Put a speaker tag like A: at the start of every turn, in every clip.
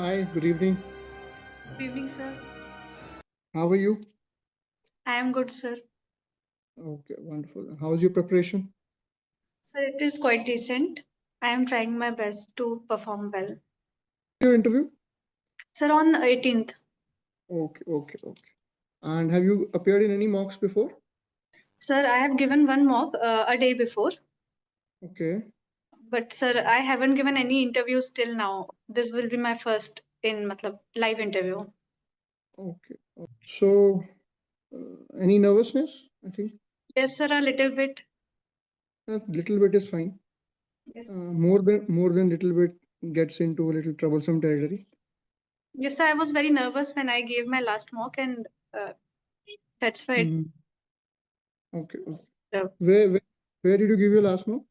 A: Hi, good evening.
B: Good evening, sir.
A: How are you?
B: I am good, sir.
A: Okay, wonderful. How's your preparation?
B: Sir, it is quite decent. I am trying my best to perform well.
A: Your interview?
B: Sir, on 18th,
A: Okay. And have you appeared in any mocks before?
B: sir, I have given one mock a day before,
A: Okay,
B: but sir, I haven't given any interviews till now. This will be my first in live interview.
A: okay. So, any nervousness? I think
B: Yes, sir, a little bit.
A: a little bit is fine.
B: Yes.
A: More than little bit gets into a little troublesome territory.
B: Yes, sir, I was very nervous when I gave my last mock, and uh, that's why.
A: Mhm. Okay.
B: Uh,
A: Where, where where did you give your last mock?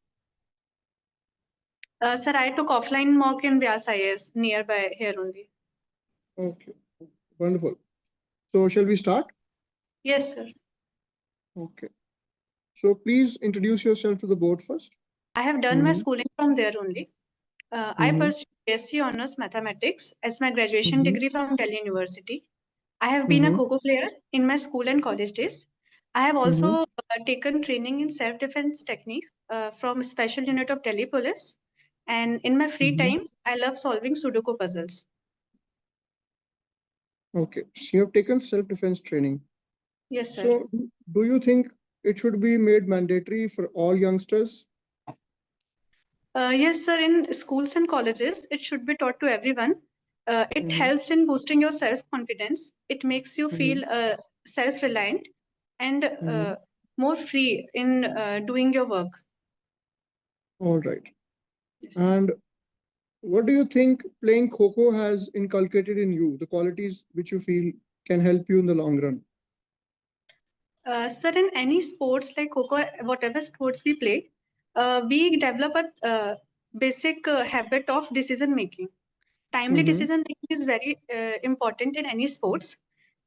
B: Sir, I took offline mock in Vyas IS nearby here only.
A: Okay, wonderful. So, shall we start?
B: Yes, sir.
A: Okay. So, please introduce yourself to the board first.
B: I have done my
A: Mm-hmm.
B: schooling from there only. I
A: Mm-hmm.
B: pursued BSc Honours Mathematics as my graduation
A: Mm-hmm.
B: degree from Delhi University. I have been a
A: Mm-hmm.
B: Kho player in my school and college days. I have
A: Mm-hmm.
B: also taken training in self-defense techniques from Special Unit of Delhi Police. And in my free
A: Mm-hmm.
B: time, I love solving Sudoku puzzles.
A: Okay, so you have taken self-defense training.
B: Yes, sir.
A: So, do you think it should be made mandatory for all youngsters?
B: Yes, sir. In schools and colleges, it should be taught to everyone. It
A: Mm-hmm.
B: helps in boosting your self-confidence. It makes you
A: Mm-hmm.
B: feel self-reliant and
A: Mm-hmm.
B: more free in doing your work.
A: All right.
B: Yes, sir.
A: And what do you think playing Kho has inculcated in you, the qualities which you feel can help you in the long run?
B: Sir, in any sports like Coco, whatever sports we play, we develop a basic habit of decision making. Timely
A: Mm-hmm.
B: decision making is very important in any sports.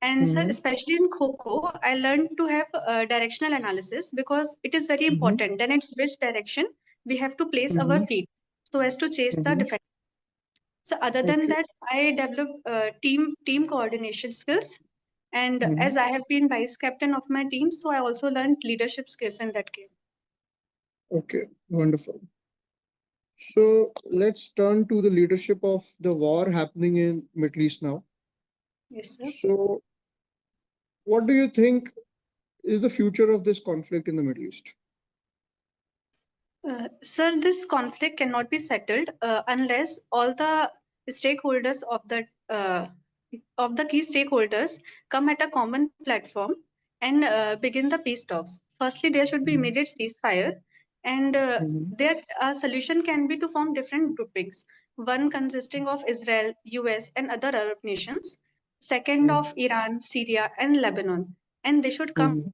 B: And sir,
A: Mm-hmm.
B: especially in Coco, I learned to have directional analysis because it is very
A: Mm-hmm.
B: important. Then it's which direction we have to place our
A: Mm-hmm.
B: feet so as to chase the
A: Mm-hmm.
B: defense. So other than
A: Okay.
B: that, I developed team coordination skills, and
A: Mm-hmm.
B: as I have been vice captain of my team, so I also learned leadership skills in that game.
A: Okay. Wonderful. So let's turn to the leadership of the war happening in Middle East now.
B: Yes, sir.
A: So, what do you think is the future of this conflict in the Middle East?
B: Sir, this conflict cannot be settled unless all the stakeholders of the key stakeholders come at a common platform and begin the peace talks. Firstly, there should be
A: Mhm.
B: immediate ceasefire, and
A: Mhm.
B: there a solution can be to form different groupings. One consisting of Israel, US, and other Arab nations. Second
A: Mhm.
B: of Iran, Syria, and Lebanon, and they should come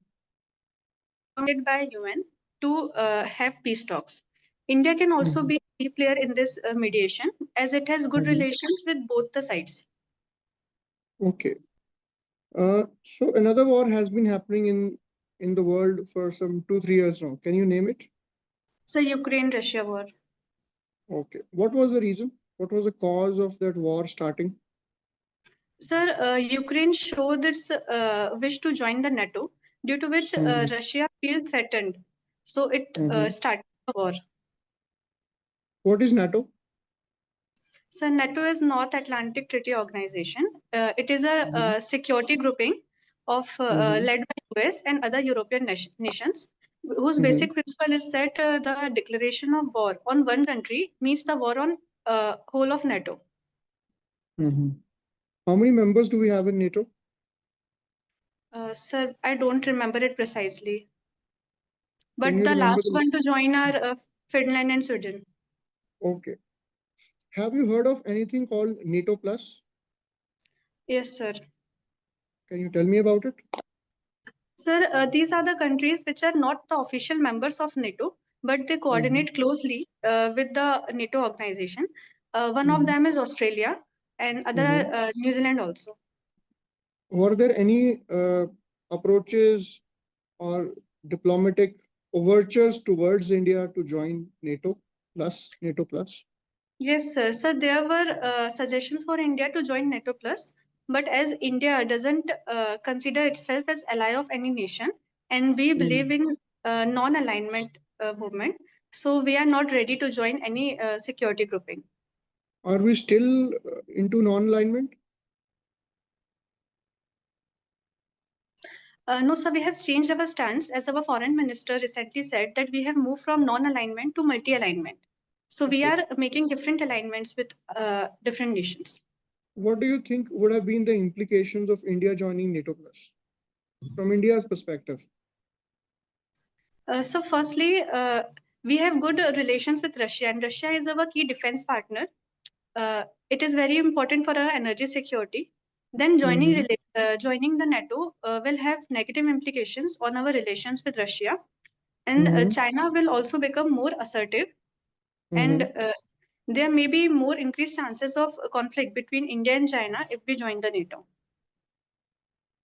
A: Mhm.
B: by UN to have peace talks. India can also
A: Mhm.
B: be a key player in this mediation as it has good
A: Mhm.
B: relations with both the sides.
A: Okay. So another war has been happening in the world for some 2 3 years now. Can you name it?
B: So Ukraine-Russia war.
A: Okay. What was the reason? What was the cause of that war starting?
B: Sir, Ukraine showed its wish to join the NATO, due to which
A: Mhm.
B: Russia feels threatened. So it
A: Mhm.
B: started the war.
A: What is NATO?
B: So NATO is North Atlantic Treaty Organization. It is a
A: Mhm.
B: security grouping of
A: Mhm.
B: led by US and other European nations, whose
A: Mhm.
B: basic principle is that the declaration of war on one country means the war on whole of NATO.
A: Mhm. How many members do we have in NATO?
B: Sir, I don't remember it precisely,
A: Can
B: but
A: you
B: the
A: remember
B: last
A: the?
B: one to join are Finland and Sweden.
A: Okay. Have you heard of anything called NATO Plus?
B: Yes, sir.
A: Can you tell me about it?
B: Sir, these are the countries which are not the official members of NATO, but they
A: Mhm.
B: coordinate closely with the NATO organization. One of
A: Mhm.
B: them is Australia, and other
A: Mhm.
B: New Zealand also.
A: Were there any approaches or diplomatic overtures towards India to join NATO Plus? NATO Plus?
B: Yes, sir. So there were suggestions for India to join NATO Plus, but as India doesn't consider itself as ally of any nation, and we believe in non-alignment movement, so we are not ready to join any security grouping.
A: Are we still into non-alignment?
B: No, sir, we have changed our stance as our foreign minister recently said that we have moved from non-alignment to multi-alignment. So we
A: Okay.
B: are making different alignments with different nations.
A: What do you think would have been the implications of India joining NATO Plus from India's perspective?
B: So firstly, we have good relations with Russia, and Russia is our key defense partner. It is very important for our energy security. Then
A: Mm-hmm.
B: joining the NATO will have negative implications on our relations with Russia, and
A: Mm-hmm.
B: China will also become more assertive, and
A: Mm-hmm.
B: there may be more increased chances of conflict between India and China if we join the NATO.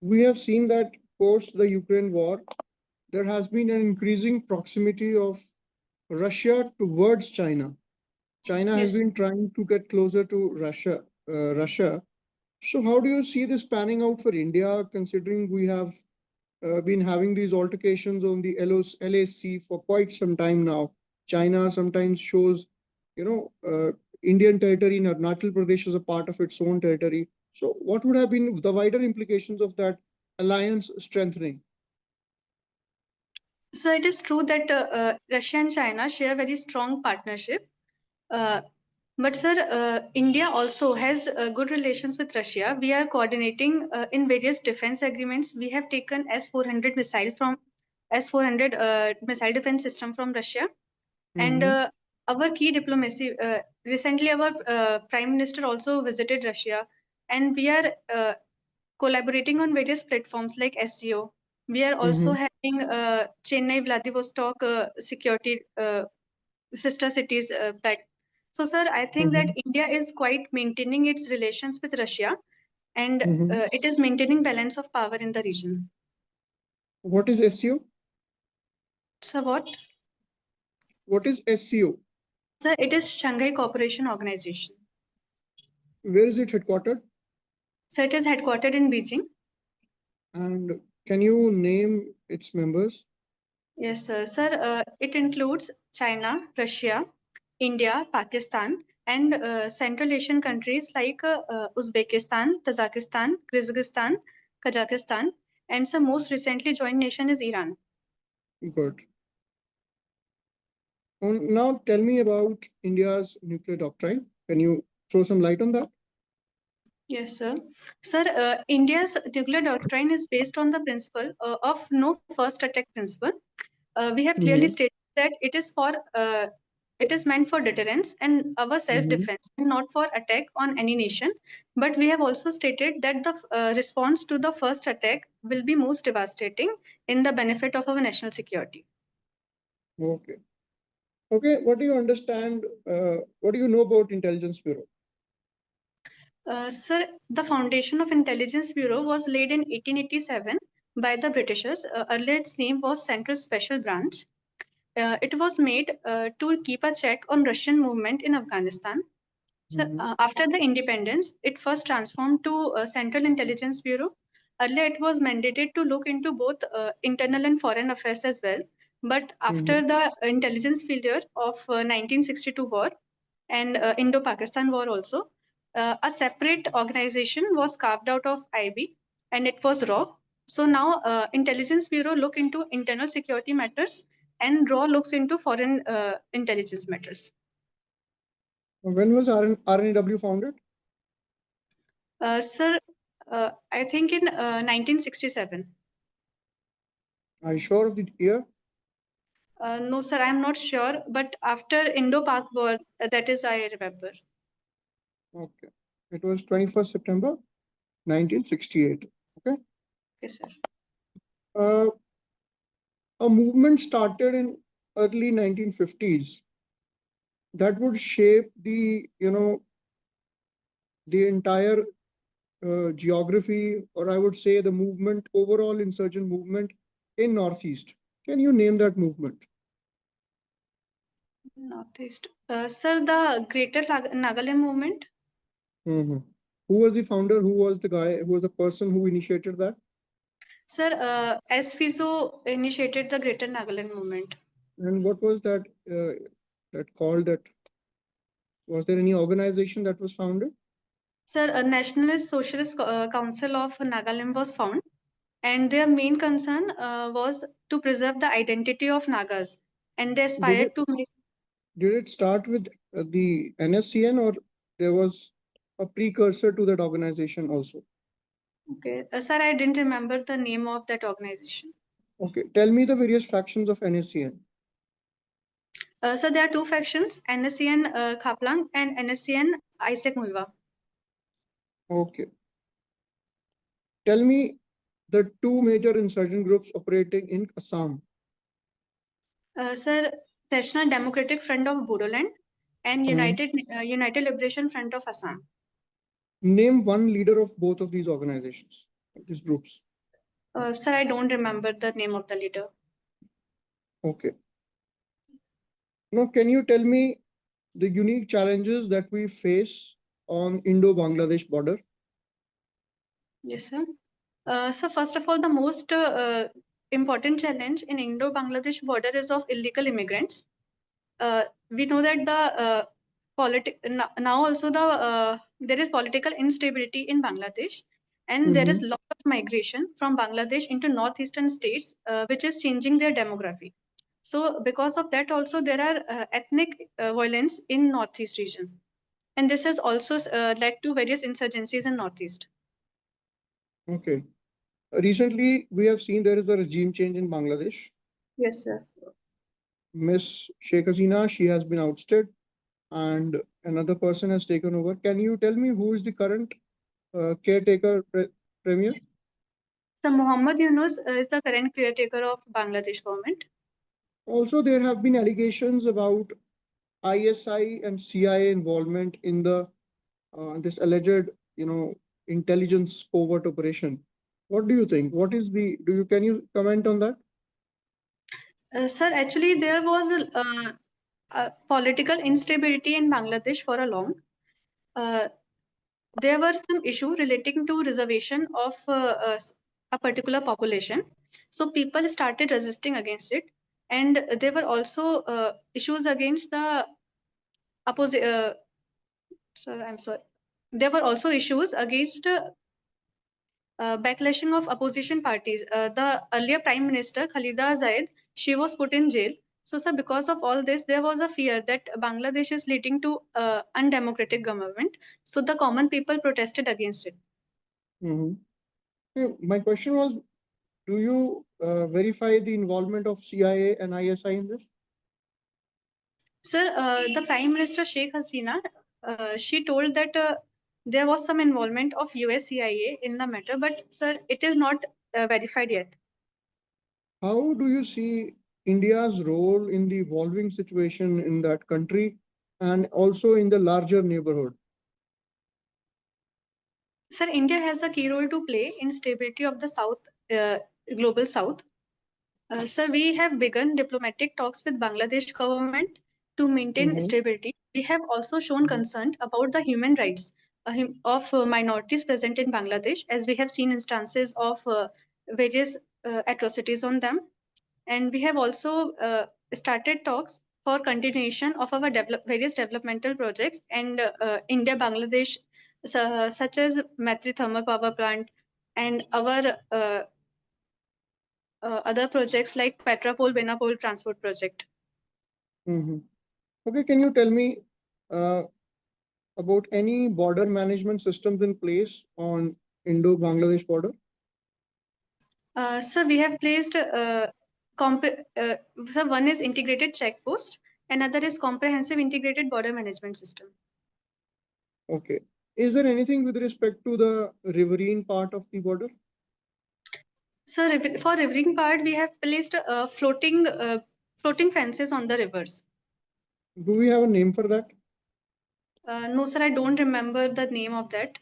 A: We have seen that post the Ukraine war, there has been an increasing proximity of Russia towards China. China has
B: Yes.
A: been trying to get closer to Russia. So, how do you see this panning out for India, considering we have been having these altercations on the LAC for quite some time now? China sometimes shows, Indian territory in Arunachal Pradesh as a part of its own territory. So, what would have been the wider implications of that alliance strengthening?
B: So it is true that Russia and China share very strong partnership. Uh, but sir, India also has good relations with Russia. We are coordinating in various defense agreements. We have taken S-400 missile from S-400 missile defense system from Russia, and
A: Mm-hmm.
B: our key diplomacy. Recently, our prime minister also visited Russia, and we are collaborating on various platforms like SEO. We are also
A: Mm-hmm.
B: having Chennai Vladivostok security sister cities pact. So, sir, I think that
A: Mm-hmm.
B: India is quite maintaining its relations with Russia, and
A: Mm-hmm.
B: it is maintaining balance of power in the region.
A: What is SEO?
B: So, what?
A: What is SEO?
B: Sir, it is Shanghai Cooperation Organization.
A: Where is it headquartered?
B: So, it is headquartered in Beijing.
A: And can you name its members?
B: Yes, sir. Sir, it includes China, Russia, India, Pakistan, and Central Asian countries like Uzbekistan, Tajikistan, Kyrgyzstan, Kazakhstan, and some most recently joined nation is Iran.
A: Good. Now tell me about India's nuclear doctrine. Can you throw some light on that?
B: Yes, sir. Sir, India's nuclear doctrine is based on the principle of no first attack principle. We have clearly
A: Mm-hmm.
B: stated that it is meant for deterrence and our
A: Mm-hmm.
B: self-defense, and not for attack on any nation. But we have also stated that the response to the first attack will be most devastating in the benefit of our national security.
A: Okay. Okay. What do you understand? What do you know about Intelligence Bureau?
B: Sir, the foundation of Intelligence Bureau was laid in 1887 by the Britishers. Earlier, its name was Central Special Branch. It was made to keep a check on Russian movement in Afghanistan. So,
A: Mm-hmm.
B: after the independence, it first transformed to Central Intelligence Bureau. Earlier, it was mandated to look into both internal and foreign affairs as well. But
A: Mm-hmm.
B: after the intelligence failure of 1962 war and Indo-Pakistan war also, a separate organization was carved out of IB, and it was RAW. So now, Intelligence Bureau look into internal security matters, and RAW looks into foreign intelligence matters.
A: When was RNAW founded?
B: Sir, I think in 1967.
A: Are you sure of the year?
B: No, sir, I'm not sure. But after Indo-Pak war, that is, I remember.
A: Okay. It was 21st September 1968. Okay.
B: Yes, sir.
A: Uh, a movement started in early 1950s that would shape the entire geography, or I would say the movement, overall insurgent movement in Northeast. Can you name that movement?
B: Northeast. Sir, the Greater Nagaland movement.
A: Mm-hmm. Who was the founder? Who was the guy? Who was the person who initiated that?
B: Sir, S Fizo initiated the Greater Nagaland movement.
A: And what was that? That called that? Was there any organization that was founded?
B: Sir, a Nationalist Socialist Council of Nagaland was found, and their main concern was to preserve the identity of Nagas, and they
A: Did
B: aspired
A: it
B: to make.
A: did it start with the NSCN, or there was a precursor to that organization also?
B: Okay, sir, I didn't remember the name of that organization.
A: Okay, tell me the various factions of NSCN.
B: So there are two factions: NSCN Khaplang and NSCN Isaac Mulva.
A: Okay, tell me the two major insurgent groups operating in Assam.
B: Sir, National Democratic Front of Bodoland and
A: Mhm.
B: United Liberation Front of Assam.
A: Name one leader of both of these organizations, these groups.
B: Sir, I don't remember the name of the leader.
A: Okay. Now, can you tell me the unique challenges that we face on Indo-Bangladesh border?
B: Yes, sir. So first of all, the most important challenge in Indo-Bangladesh border is of illegal immigrants. We know that the now also there is political instability in Bangladesh, and there is
A: Mm-hmm.
B: lot of migration from Bangladesh into northeastern states, which is changing their demography. So because of that, also there are ethnic violence in northeast region, and this has also led to various insurgencies in northeast.
A: Okay. Recently, we have seen there is a regime change in Bangladesh.
B: Yes, sir.
A: Miss Sheikh Hasina, she has been ousted, and another person has taken over. Can you tell me who is the current caretaker premier?
B: So Muhammad Yunus is the current caretaker of Bangladesh government.
A: Also, there have been allegations about ISI and CIA involvement in the this alleged, intelligence covert operation. What do you think? What is the? Do you Can you comment on that?
B: Sir, actually, there was a political instability in Bangladesh for a long. Uh, there were some issues relating to reservation of a particular population. So people started resisting against it, and there were also issues against the opposite. Sir, I'm sorry. There were also issues against backlashing of opposition parties. The earlier Prime Minister Khalida Zayed, she was put in jail. So, sir, because of all this, there was a fear that Bangladesh is leading to undemocratic government. So the common people protested against it.
A: Mhm. My question was, do you verify the involvement of CIA and ISI in this?
B: Sir, the Prime Minister Sheikh Hasina, she told that there was some involvement of US CIA in the matter, but sir, it is not verified yet.
A: How do you see India's role in the evolving situation in that country and also in the larger neighborhood?
B: Sir, India has a key role to play in stability of the South, global South. Sir, we have begun diplomatic talks with Bangladesh government to maintain
A: Mm-hmm.
B: stability. We have also shown concern about the human rights of minorities present in Bangladesh, as we have seen instances of various atrocities on them. And we have also started talks for continuation of our various developmental projects and India Bangladesh, such as Matri thermal power plant and our other projects like Petrapol Benapol transport project.
A: Mm-hmm. Okay, can you tell me uh, about any border management systems in place on Indo-Bangladesh border?
B: So we have placed so one is integrated check post, another is comprehensive integrated border management system.
A: Okay. Is there anything with respect to the riverine part of the border?
B: So for riverine part, we have placed floating fences on the rivers.
A: Do we have a name for that?
B: No, sir, I don't remember the name of that.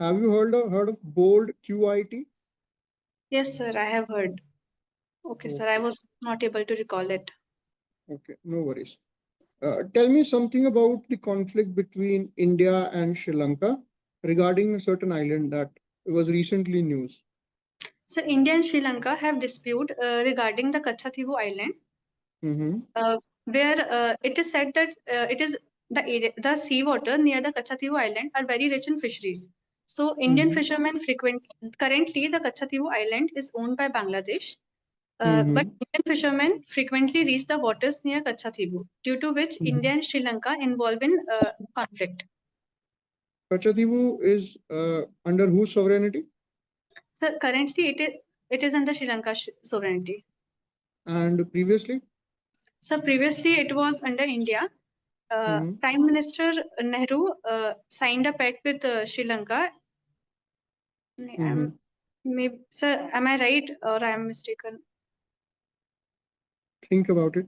A: Have you heard of bold QIT?
B: Yes, sir, I have heard. Okay, sir, I
A: Okay,
B: was not able to recall it.
A: okay, no worries. Tell me something about the conflict between India and Sri Lanka regarding a certain island that was recently news.
B: So India and Sri Lanka have dispute regarding the Kachativu Island,
A: Mm-hmm.
B: where it is said that it is the seawater near the Kachativu Island are very rich in fisheries. So Indian
A: Mm-hmm.
B: fishermen frequent currently the Kachativu Island is owned by Bangladesh, but
A: Mm-hmm.
B: Indian fishermen frequently reach the waters near Kachativu, due to which
A: Mm-hmm.
B: India and Sri Lanka involve in conflict.
A: Kachadivu is under whose sovereignty?
B: So currently it is under Sri Lanka sovereignty.
A: And previously?
B: So previously it was under India.
A: Mm-hmm.
B: Prime Minister Nehru signed a pact with Sri Lanka.
A: Mm-hmm.
B: Maybe, sir, am I right or I am mistaken?
A: Think about it.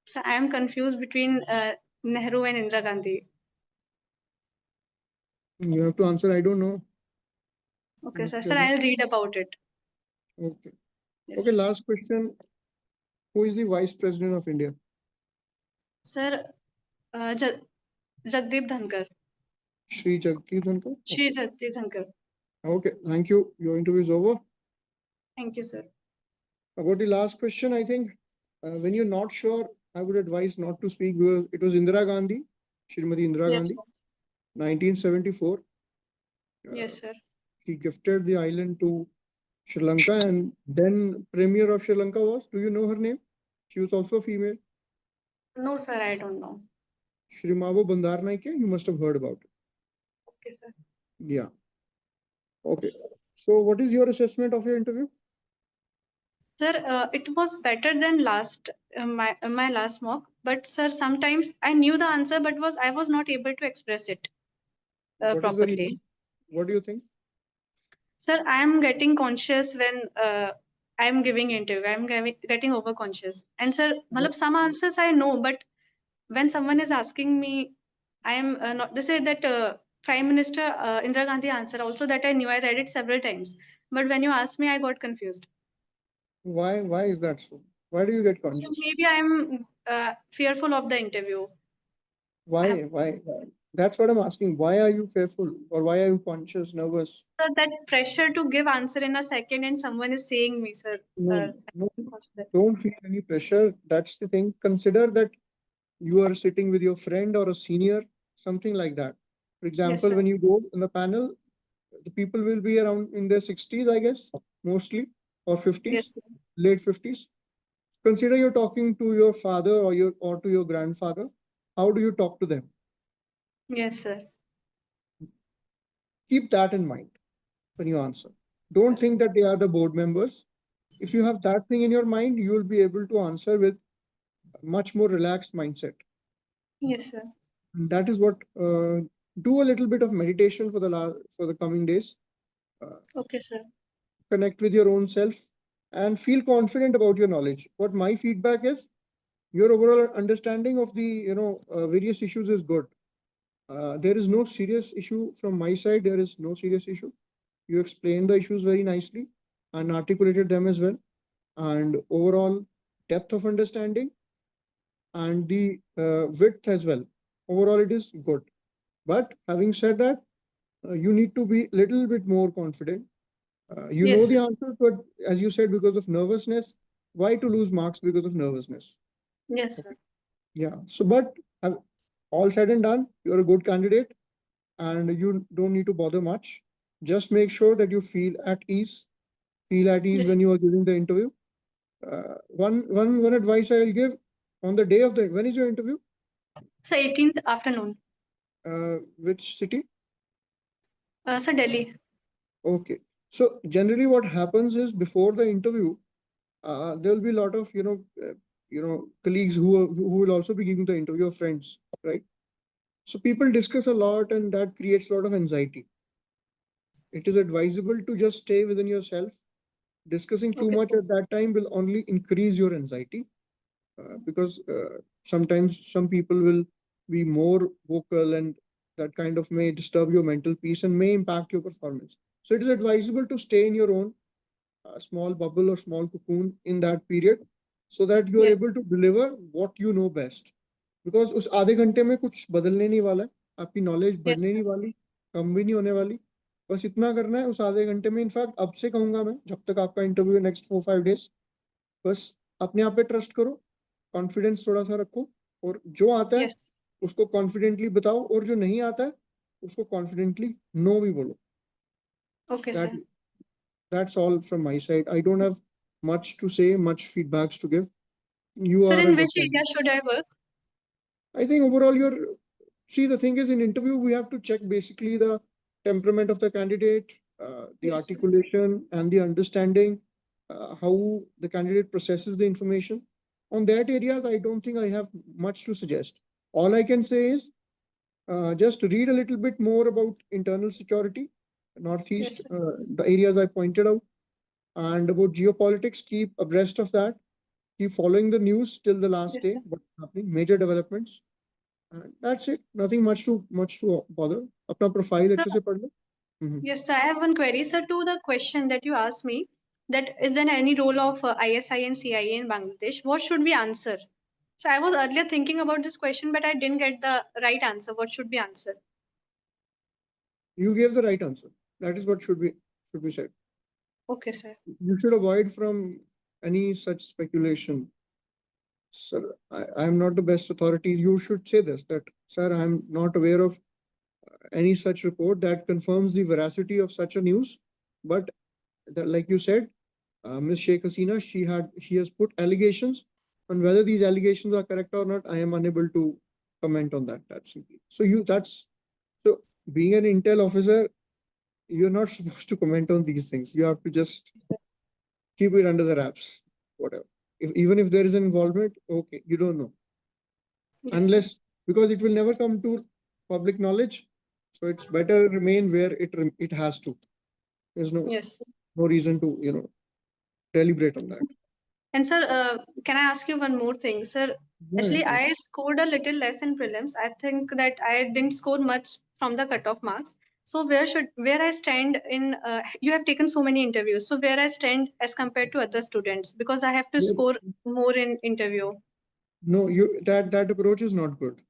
B: So I am confused between Nehru and Indira Gandhi.
A: You have to answer, I don't know.
B: Okay, sir. Sir,
A: Actually.
B: I'll read about it.
A: Okay.
B: Yes.
A: Okay, last question. Who is the Vice President of India?
B: Sir, Jagdeep Dhankar.
A: Shri Jagdeep Dhankar?
B: Shri Jagdeep Dhankar.
A: Okay, thank you. Your interview is over.
B: Thank you, sir.
A: About the last question, I think when you're not sure, I would advise not to speak because it was Indira Gandhi, Shrimati Indira
B: Yes,
A: Gandhi,
B: sir.
A: 1974.
B: Yes, sir.
A: She gifted the island to Sri Lanka, and then Premier of Sri Lanka was, do you know her name? She was also female.
B: No, sir, I don't know.
A: Shrimavo Bandaranaike, you must have heard about it.
B: Okay, sir.
A: Yeah. Okay. So, what is your assessment of your interview?
B: Sir, it was better than last my last mock, but sir, sometimes I knew the answer, but I was not able to express it
A: What is the
B: properly.
A: reason? What do you think?
B: Sir, I am getting conscious when I am giving interview. I am getting over conscious. And sir,
A: What?
B: some answers I know, but when someone is asking me, I am not. They say that Prime Minister Indira Gandhi answer also that I knew. I read it several times, but when you asked me, I got confused.
A: Why? Why is that so? Why do you get
B: So
A: conscious?
B: maybe I am fearful of the interview. I have
A: Why? Why? That's what I'm asking. Why are you fearful, or why are you conscious, nervous?
B: sir, that pressure to give answer in a second, and someone is saying me, sir.
A: No,
B: Uh,
A: no, don't feel any pressure. That's the thing. Consider that you are sitting with your friend or a senior, something like that. For
B: yes,
A: example,
B: sir.
A: when you go in the panel, the people will be around in their 60s, I guess, mostly, or 50s,
B: Yes, sir.
A: late 50s. Consider you're talking to your father or to your grandfather. How do you talk to them?
B: Yes, sir.
A: Keep that in mind when you answer.
B: Sir.
A: Don't think that they are the board members. If you have that thing in your mind, you will be able to answer with a much more relaxed mindset.
B: Yes, sir.
A: And that is what do a little bit of meditation for the coming days.
B: Okay, sir.
A: Connect with your own self and feel confident about your knowledge. What my feedback is, your overall understanding of the various issues is good. There is no serious issue from my side. There is no serious issue. You explained the issues very nicely and articulated them as well. And overall depth of understanding and the width as well. Overall, it is good. But having said that, you need to be a little bit more confident. You know
B: Yes,
A: the
B: sir.
A: answer, but as you said, because of nervousness, why to lose marks because of nervousness?
B: Yes, sir.
A: Okay. Yeah. So, but all said and done, you're a good candidate and you don't need to bother much. Just make sure that you feel at ease
B: Yes.
A: when you are giving the interview. One advice I'll give on the day of the when is your interview?
B: So 18th afternoon.
A: Which city?
B: So Delhi.
A: Okay. So generally, what happens is before the interview, there'll be a lot of colleagues who will also be giving the interview of friends, right? So people discuss a lot, and that creates a lot of anxiety. It is advisable to just stay within yourself. Discussing too
B: Okay,
A: much
B: sir.
A: at that time will only increase your anxiety because sometimes some people will be more vocal and that kind of may disturb your mental peace and may impact your performance. So it is advisable to stay in your own small bubble or small cocoon in that period so that you are
B: Yes.
A: able to deliver what you know best. Because उस आधे घंटे में कुछ बदलने नहीं वाला है, आपकी नॉलेज
B: Yes,
A: बढ़ने
B: sir.
A: नहीं वाली, कम भी नहीं होने वाली. बस इतना करना है उस आधे घंटे में. इनफैक्ट अब से कहूंगा मैं, जब तक आपका इंटरव्यू है नेक्स्ट 4-5 डेज, बस अपने आप पे ट्रस्ट करो, कॉन्फिडेंस थोड़ा सा रखो, और जो आता है
B: Yes.
A: उसको कॉन्फिडेंटली बताओ, और जो नहीं आता है उसको कॉन्फिडेंटली नो भी बोलो.
B: Okay,
A: That
B: sir.
A: that's all from my side. I don't have much to say, much feedbacks to give. You
B: Sir,
A: are a
B: in
A: good
B: which area
A: candidate.
B: should I work?
A: I think overall you're, see, the thing is, in interview we have to check basically the temperament of the candidate, the
B: Yes, sir.
A: articulation and the understanding, how the candidate processes the information. On that areas, I don't think I have much to suggest. All I can say is just read a little bit more about internal security,
B: Yes,
A: Northeast,
B: sir.
A: the areas I pointed out, and about geopolitics. Keep abreast of that. Keep following the news till the last
B: Yes,
A: day.
B: sir.
A: What's happening? Major developments. And that's it. Nothing much to bother. अपना profile
B: Sir,
A: अच्छे से पढ़ लो. Mhm.
B: yes, sir. I have one query, sir, to the question that you asked me. That is there any role of ISI and CIA in Bangladesh? What should we answer? So I was earlier thinking about this question, but I didn't get the right answer. What should we answer?
A: You gave the right answer. That is what should be said.
B: Okay, sir.
A: You should avoid from any such speculation. Sir, I am not the best authority. You should say this, that, sir, I am not aware of any such report that confirms the veracity of such a news. But that, like you said, Ms. Sheikh Hasina, she has put allegations, and whether these allegations are correct or not, I am unable to comment on that. That's simply. So being an intel officer, you're not supposed to comment on these things. You have to just keep it under the wraps, whatever. Even if there is an involvement, okay, you don't know.
B: Yes, sir.
A: Unless, because it will never come to public knowledge. So it's better remain where it has to. There's
B: Yes.
A: no reason to, deliberate on that.
B: And sir, can I ask you one more thing, sir?
A: Yeah, yeah,
B: Actually,
A: please.
B: I scored a little less in prelims. I think that I didn't score much from the cutoff marks. So where I stand in? You have taken so many interviews. So where I stand as compared to other students, because I have to
A: Yeah,
B: score more in interview.
A: no, that approach is not good.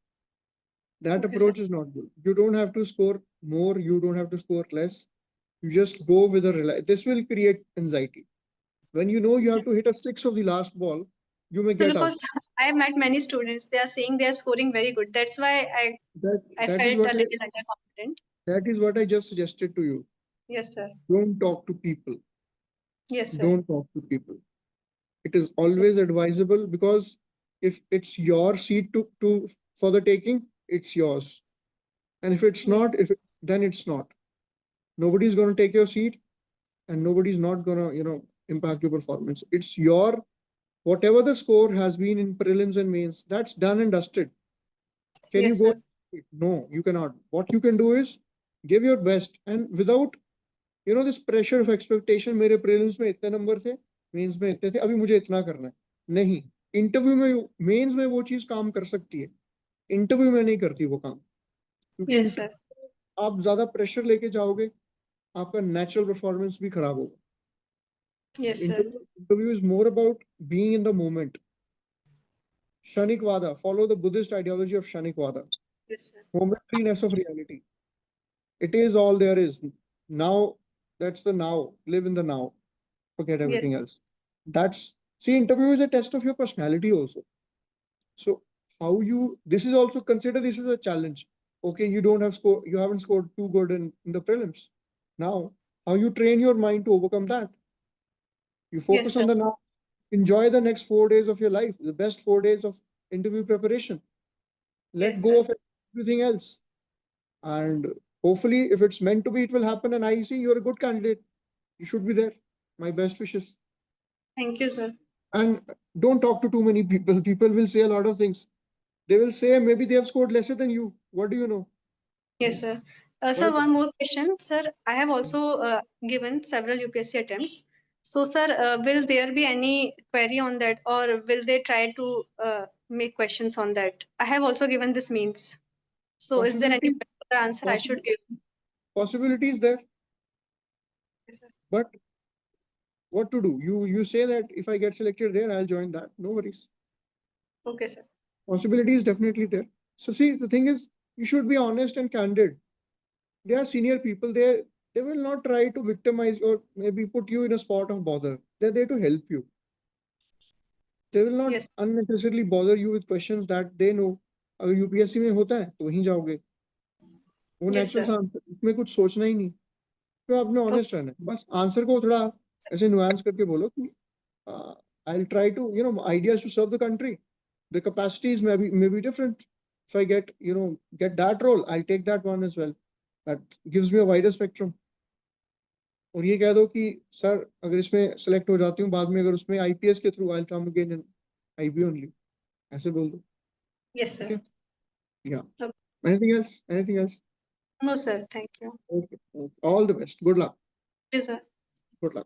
A: That
B: Okay, sir.
A: approach is not good. You don't have to score more. You don't have to score less. You just go with this will create anxiety. When you know you have to hit a six of the last ball, you may
B: So
A: get out.
B: because I have met many students, they are saying they are scoring very good. That's why
A: That
B: I
A: that is
B: felt
A: what
B: a little underconfident.
A: that is what I just suggested to you.
B: Yes, sir.
A: Don't talk to people.
B: Yes, sir.
A: Don't talk to people. It is always advisable, because if it's your seat to for the taking, it's yours. And if it's
B: Yes,
A: not, then it's not. Nobody's going to take your seat, and nobody's not going to, impact your performance. It's your, whatever the score has been in prelims and mains, that's done and dusted. Can you
B: yes,
A: go?
B: sir.
A: No, you cannot. What you can do is give your best, and without, this pressure of expectation. मेरे prelims में इतने number थे, mains में इतने थे, अभी मुझे इतना करना है. नहीं, इंटरव्यू में, मेंस में वो चीज काम कर सकती है, इंटरव्यू में नहीं करती वो काम. क्योंकि
B: Yes, sir.
A: आप ज्यादा प्रेशर लेके जाओगे, आपका नेचुरल परफॉर्मेंस भी खराब होगा.
B: Yes, sir.
A: Interview is more about being in the moment. Shanikvada, follow the Buddhist ideology of Shanikvada.
B: Yes, sir.
A: Momentariness of reality. It is all there is. Now, that's the now. Live in the now. Forget
B: Yes,
A: everything else. See, interview is a test of your personality also. So this is also, consider this is a challenge. Okay, you haven't scored too good in the prelims. Now, how you train your mind to overcome that? You
B: yes,
A: focus
B: sir.
A: on the now. Enjoy the next 4 days of your life, the best 4 days of interview preparation. Let
B: Yes,
A: go
B: sir.
A: of everything else. And hopefully, if it's meant to be, it will happen. And I see you're a good candidate. You should be there. My best wishes.
B: Thank you, sir.
A: And don't talk to too many people. People will say a lot of things. They will say maybe they have scored lesser than you. What do you know?
B: Yes, sir. Sir,
A: But
B: one more question. Sir, I have also given several UPSC attempts. So, sir, will there be any query on that, or will they try to make questions on that? I have also given this means. So, is there any
A: possibility,
B: particular answer I should
A: possibility,
B: give?
A: possibility is there.
B: Yes, sir.
A: But what to do. You say that if I get selected there, I'll join that. No worries.
B: Okay, sir.
A: Possibility is definitely there. So see, the thing is, you should be honest and candid. They are senior people. They will not try to victimize or maybe put you in a spot of bother. They're there to help you. They will not
B: Yes.
A: unnecessarily bother you with questions that they know. अगर UPSC में होता है तो वहीं जाओगे. वो
B: Yes,
A: natural
B: sir.
A: सा answer, इसमें कुछ सोचना ही नहीं. तो आपने ऑनेस्ट
B: Okay.
A: रहना है. बस आंसर को थोड़ा ऐसे नुआंस करके बोलो कि I'll try to, ideas to serve the country. The capacities may be different. If I get that role, I'll take that one as well. That gives me a wider spectrum. और ये कह दो कि sir अगर इसमें select हो जाती हूँ बाद में, अगर उसमें आईपीएस के through, I'll come again in IB only. ऐसे बोल दो.
B: Yes, sir.
A: Okay. Yeah.
B: Okay.
A: Anything else? Anything else?
B: No, sir. Thank you.
A: Okay. All the best. Good luck.
B: Yes, sir.
A: Good luck.